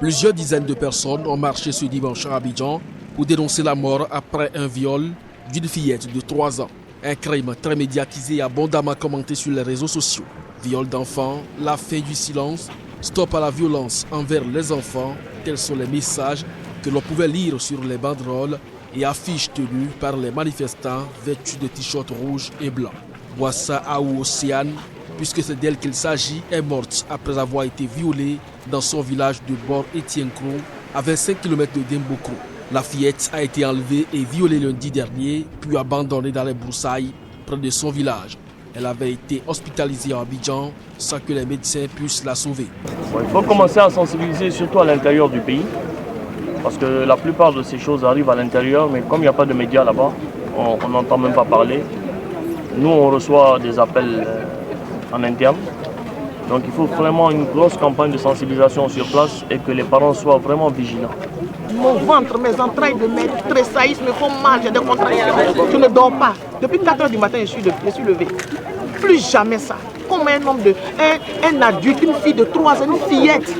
Plusieurs dizaines de personnes ont marché ce dimanche à Abidjan pour dénoncer la mort après un viol d'une fillette de 3 ans. Un crime très médiatisé et abondamment commenté sur les réseaux sociaux. Viol d'enfants, la fin du silence, stop à la violence envers les enfants, tels sont les messages que l'on pouvait lire sur les banderoles et affiches tenues par les manifestants vêtus de t-shirts rouges et blancs. Bouassa Aou Océane, puisque c'est d'elle qu'il s'agit, est morte après avoir été violée dans son village de Bor-Etienne-Kro, à 25 km de Dembokro. La fillette a été enlevée et violée lundi dernier, puis abandonnée dans les broussailles près de son village. Elle avait été hospitalisée à Abidjan sans que les médecins puissent la sauver. Il faut commencer à sensibiliser surtout à l'intérieur du pays, parce que la plupart de ces choses arrivent à l'intérieur, mais comme il n'y a pas de médias là-bas, on n'entend même pas parler. Nous, on reçoit des appels en interne. Donc il faut vraiment une grosse campagne de sensibilisation sur place et que les parents soient vraiment vigilants. Mon ventre, mes entrailles de mer tressaillissent, me font mal, j'ai des contractions. Je ne dors pas. Depuis 4 h du matin, je suis levé. Plus jamais ça. Comme un homme un adulte, une fille de 3 ans, une fillette.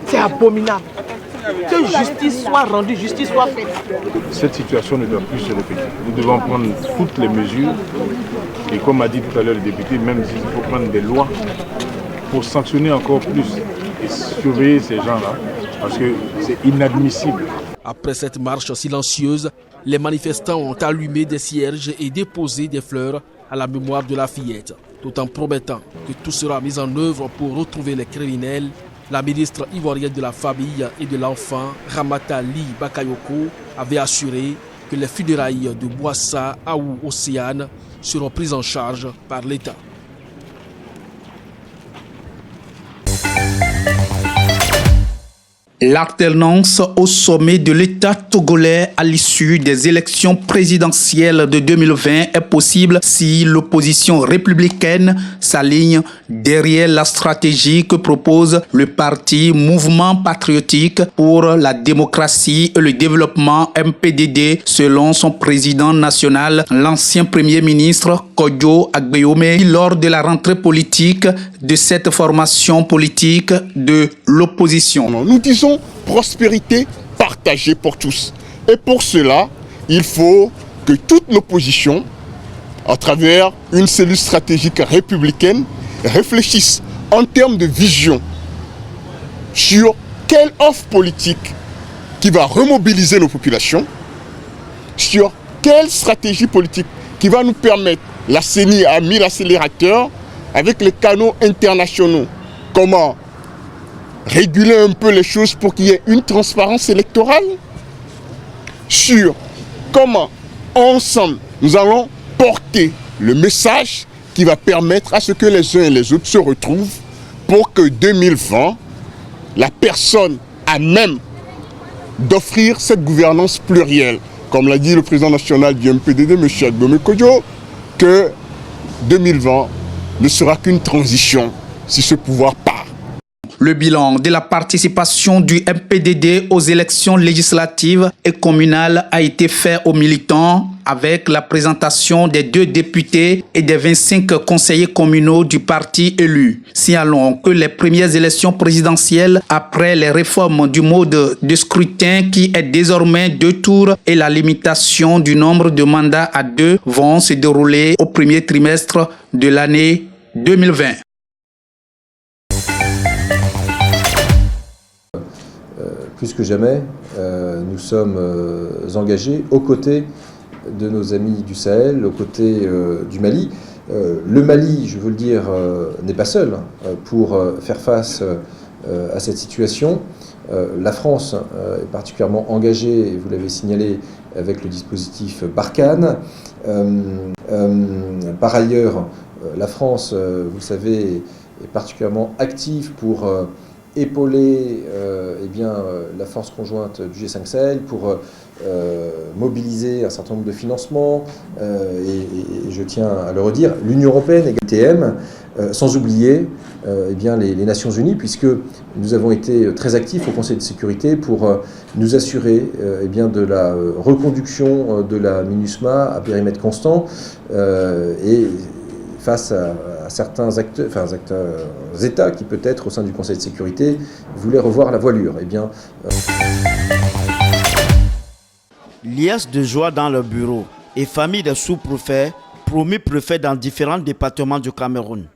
C'est abominable. Que justice soit rendue, justice soit faite. Cette situation ne doit plus se répéter. Nous devons prendre toutes les mesures. Et comme a dit tout à l'heure le député, même s'il faut prendre des lois pour sanctionner encore plus et surveiller ces gens-là, parce que c'est inadmissible. Après cette marche silencieuse, les manifestants ont allumé des cierges et déposé des fleurs à la mémoire de la fillette, tout en promettant que tout sera mis en œuvre pour retrouver les criminels. La ministre ivoirienne de la Famille et de l'Enfant, Ramata Ly Bakayoko, avait assuré que les funérailles de Bouassa Aou Océane seront prises en charge par l'État. L'alternance au sommet de l'État togolais à l'issue des élections présidentielles de 2020 est possible si l'opposition républicaine s'aligne derrière la stratégie que propose le parti Mouvement patriotique pour la démocratie et le développement MPDD, selon son président national, l'ancien premier ministre Kodjo Agbeyome, lors de la rentrée politique de cette formation politique de l'opposition. Nous disons prospérité partagée pour tous. Et pour cela, il faut que toute l'opposition, à travers une cellule stratégique républicaine, réfléchisse en termes de vision sur quelle offre politique qui va remobiliser nos populations, sur quelle stratégie politique qui va nous permettre, la CENI a mis l'accélérateur avec les canaux internationaux, comment réguler un peu les choses pour qu'il y ait une transparence électorale, sur comment ensemble nous allons porter le message qui va permettre à ce que les uns et les autres se retrouvent pour que 2020, la personne à même d'offrir cette gouvernance plurielle, comme l'a dit le président national du MPDD, M. Agbeyome Kodjo, que 2020 ne sera qu'une transition si ce pouvoir part. Le bilan de la participation du MPDD aux élections législatives et communales a été fait aux militants avec la présentation des 2 députés et des 25 conseillers communaux du parti élu. Signalons que les premières élections présidentielles après les réformes du mode de scrutin qui est désormais 2 tours et la limitation du nombre de mandats à 2 vont se dérouler au premier trimestre de l'année 2020. Plus que jamais, nous sommes engagés aux côtés de nos amis du Sahel, aux côtés du Mali. Le Mali, je veux le dire, n'est pas seul pour faire face à cette situation. La France est particulièrement engagée, et vous l'avez signalé, avec le dispositif Barkhane. Par ailleurs, la France, vous le savez, est particulièrement active pour épauler la force conjointe du G5 Sahel, pour mobiliser un certain nombre de financements, et je tiens à le redire, l'Union européenne et l'UTM, sans oublier les Nations Unies, puisque nous avons été très actifs au Conseil de sécurité pour nous assurer de la reconduction de la MINUSMA à périmètre constant, et face à à certains États qui peut-être au sein du Conseil de sécurité voulaient revoir la voilure. Eh bien, liesse de joie dans le bureau et famille de sous-préfets, promus préfets dans différents départements du Cameroun.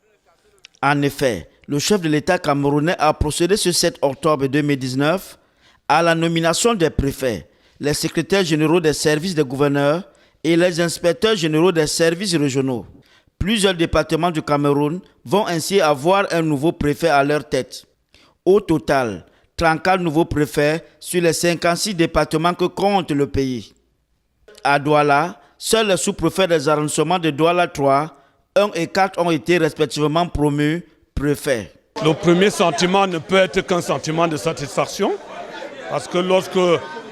En effet, le chef de l'État camerounais a procédé ce 7 octobre 2019 à la nomination des préfets, les secrétaires généraux des services des gouverneurs et les inspecteurs généraux des services régionaux. Plusieurs départements du Cameroun vont ainsi avoir un nouveau préfet à leur tête. Au total, 34 nouveaux préfets sur les 56 départements que compte le pays. À Douala, seuls les sous-préfets des arrondissements de Douala 3, 1 et 4 ont été respectivement promus préfets. Le premier sentiment ne peut être qu'un sentiment de satisfaction, parce que lorsque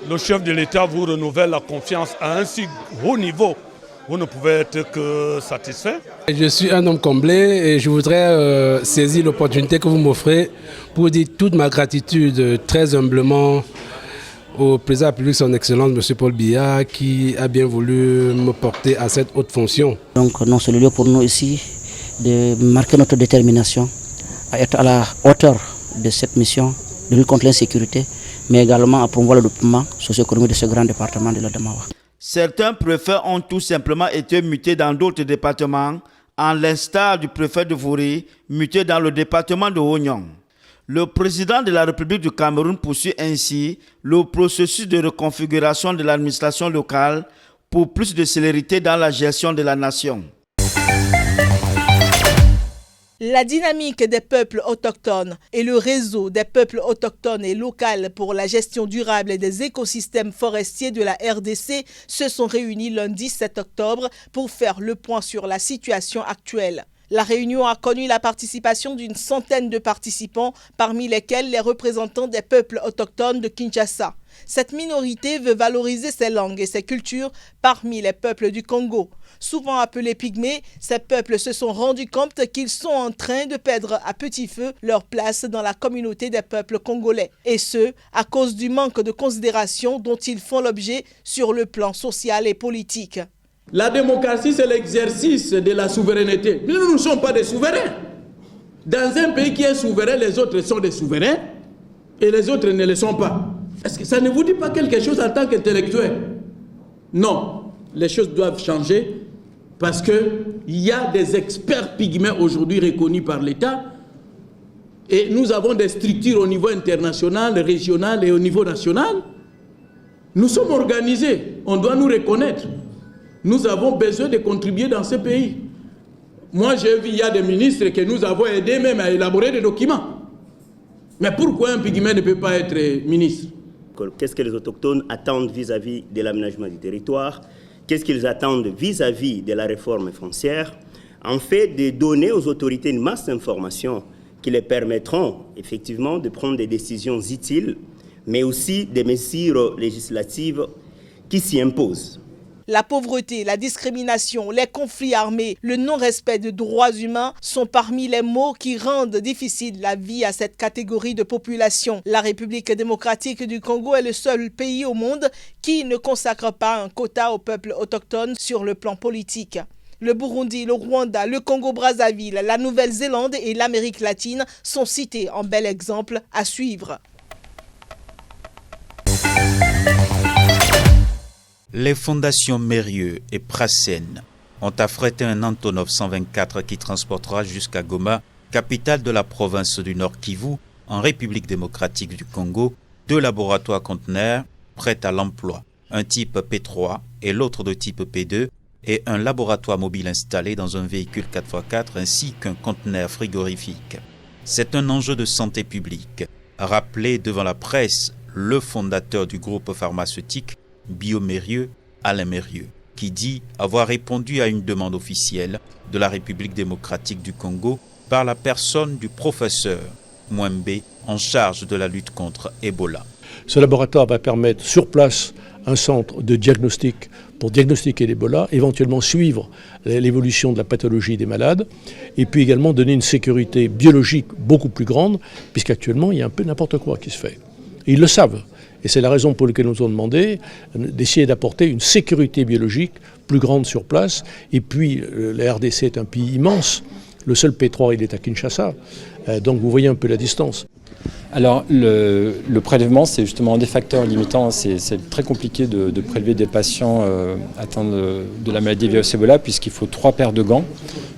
le chef de l'État vous renouvelle la confiance à un si haut niveau, vous ne pouvez être que satisfait. Je suis un homme comblé et je voudrais saisir l'opportunité que vous m'offrez pour dire toute ma gratitude très humblement au président de la République, son Excellence, M. Paul Biya, qui a bien voulu me porter à cette haute fonction. Donc non, c'est le lieu pour nous ici de marquer notre détermination à être à la hauteur de cette mission de lutte contre l'insécurité, mais également à promouvoir le développement socio-économique de ce grand département de l'Adamawa. Certains préfets ont tout simplement été mutés dans d'autres départements, en l'instar du préfet de Vouri, muté dans le département de Oignon. Le président de la République du Cameroun poursuit ainsi le processus de reconfiguration de l'administration locale pour plus de célérité dans la gestion de la nation. La dynamique des peuples autochtones et le réseau des peuples autochtones et locaux pour la gestion durable des écosystèmes forestiers de la RDC se sont réunis lundi 7 octobre pour faire le point sur la situation actuelle. La réunion a connu la participation d'une centaine de participants, parmi lesquels les représentants des peuples autochtones de Kinshasa. Cette minorité veut valoriser ses langues et ses cultures parmi les peuples du Congo. Souvent appelés pygmées, ces peuples se sont rendus compte qu'ils sont en train de perdre à petit feu leur place dans la communauté des peuples congolais. Et ce, à cause du manque de considération dont ils font l'objet sur le plan social et politique. La démocratie, c'est l'exercice de la souveraineté. Nous ne sommes pas des souverains. Dans un pays qui est souverain, les autres sont des souverains et les autres ne le sont pas. Est-ce que ça ne vous dit pas quelque chose en tant qu'intellectuel? Non, les choses doivent changer parce qu'il y a des experts pygmées aujourd'hui reconnus par l'État et nous avons des structures au niveau international, régional et au niveau national. Nous sommes organisés, on doit nous reconnaître. Nous avons besoin de contribuer dans ce pays. Moi, j'ai vu, il y a des ministres que nous avons aidés même à élaborer des documents. Mais pourquoi un pygmée ne peut pas être ministre? Qu'est-ce que les autochtones attendent vis-à-vis de l'aménagement du territoire? Qu'est-ce qu'ils attendent vis-à-vis de la réforme foncière? En fait, de donner aux autorités une masse d'informations qui les permettront effectivement de prendre des décisions utiles, mais aussi des mesures législatives qui s'y imposent. La pauvreté, la discrimination, les conflits armés, le non-respect de droits humains sont parmi les maux qui rendent difficile la vie à cette catégorie de population. La République démocratique du Congo est le seul pays au monde qui ne consacre pas un quota aux peuples autochtones sur le plan politique. Le Burundi, le Rwanda, le Congo-Brazzaville, la Nouvelle-Zélande et l'Amérique latine sont cités en bel exemple à suivre. Les fondations Mérieux et Prassène ont affrété un Antonov 124 qui transportera jusqu'à Goma, capitale de la province du Nord Kivu, en République démocratique du Congo, 2 laboratoires conteneurs prêts à l'emploi, un type P3 et l'autre de type P2, et un laboratoire mobile installé dans un véhicule 4x4 ainsi qu'un conteneur frigorifique. C'est un enjeu de santé publique, a rappelé devant la presse le fondateur du groupe pharmaceutique Biomérieux, Alain Mérieux, qui dit avoir répondu à une demande officielle de la République démocratique du Congo par la personne du professeur Mwembe en charge de la lutte contre Ebola. Ce laboratoire va permettre sur place un centre de diagnostic pour diagnostiquer l'Ebola, éventuellement suivre l'évolution de la pathologie des malades et puis également donner une sécurité biologique beaucoup plus grande puisqu'actuellement il y a un peu n'importe quoi qui se fait. Et ils le savent. Et c'est la raison pour laquelle nous avons demandé d'essayer d'apporter une sécurité biologique plus grande sur place. Et puis, la RDC est un pays immense, Le seul P3, il est à Kinshasa. Donc vous voyez un peu la distance. Alors le prélèvement, c'est justement un des facteurs limitants. C'est très compliqué de prélever des patients atteints de la maladie virus Ebola puisqu'il faut 3 paires de gants.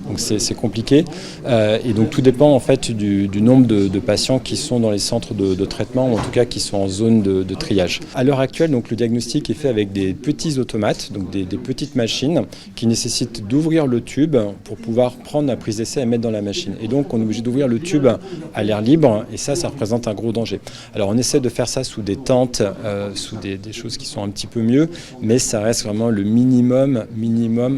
Donc c'est compliqué. Et donc tout dépend en fait du nombre de patients qui sont dans les centres de traitement ou en tout cas qui sont en zone de triage. À l'heure actuelle, donc, le diagnostic est fait avec des petits automates, donc des petites machines qui nécessitent d'ouvrir le tube pour pouvoir prendre la prise d'essai et mettre dans la machine. Et donc on est obligé d'ouvrir le tube à l'air libre et ça représente un gros danger. Alors on essaie de faire ça sous des tentes, sous des choses qui sont un petit peu mieux, mais ça reste vraiment le minimum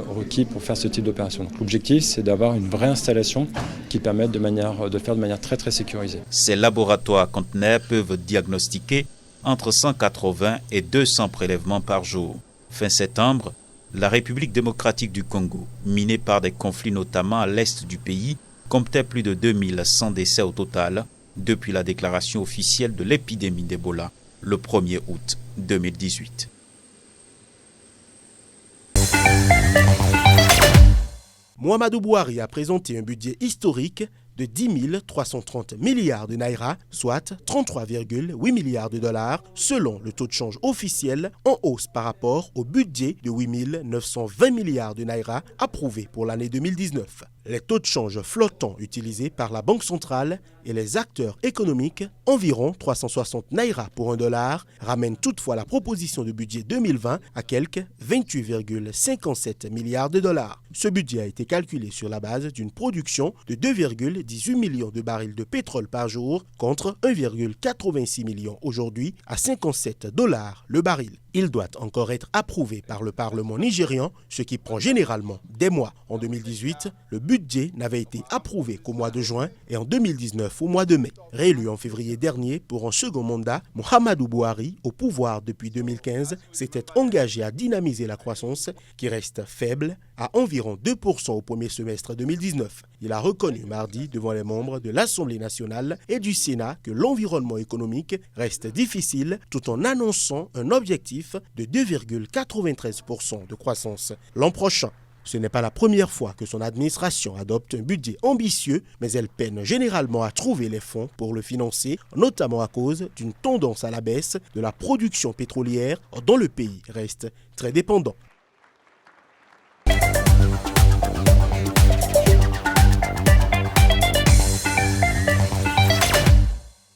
requis pour faire ce type d'opération. Donc l'objectif, c'est d'avoir une vraie installation qui permette de le faire de manière très très sécurisée. Ces laboratoires conteneurs peuvent diagnostiquer entre 180 et 200 prélèvements par jour. Fin septembre, la République démocratique du Congo, minée par des conflits notamment à l'est du pays, comptait plus de 2100 décès au total depuis la déclaration officielle de l'épidémie d'Ebola le 1er août 2018. Muhammadu Buhari a présenté un budget historique de 10 330 milliards de naira, soit 33,8 milliards de dollars, selon le taux de change officiel, en hausse par rapport au budget de 8 920 milliards de naira approuvé pour l'année 2019. Les taux de change flottants utilisés par la Banque centrale et les acteurs économiques, environ 360 naira pour un dollar, ramènent toutefois la proposition de budget 2020 à quelques 28,57 milliards de dollars. Ce budget a été calculé sur la base d'une production de 2,18 millions de barils de pétrole par jour contre 1,86 million aujourd'hui à 57 dollars le baril. Il doit encore être approuvé par le Parlement nigérian, ce qui prend généralement des mois. En 2018, le budget n'avait été approuvé qu'au mois de juin et en 2019 au mois de mai. Réélu en février dernier pour un second mandat, Muhammadu Buhari, au pouvoir depuis 2015, s'était engagé à dynamiser la croissance qui reste faible à environ 2% au premier semestre 2019. Il a reconnu mardi devant les membres de l'Assemblée nationale et du Sénat que l'environnement économique reste difficile tout en annonçant un objectif de 2,93% de croissance l'an prochain. Ce n'est pas la première fois que son administration adopte un budget ambitieux, mais elle peine généralement à trouver les fonds pour le financer, notamment à cause d'une tendance à la baisse de la production pétrolière dont le pays reste très dépendant.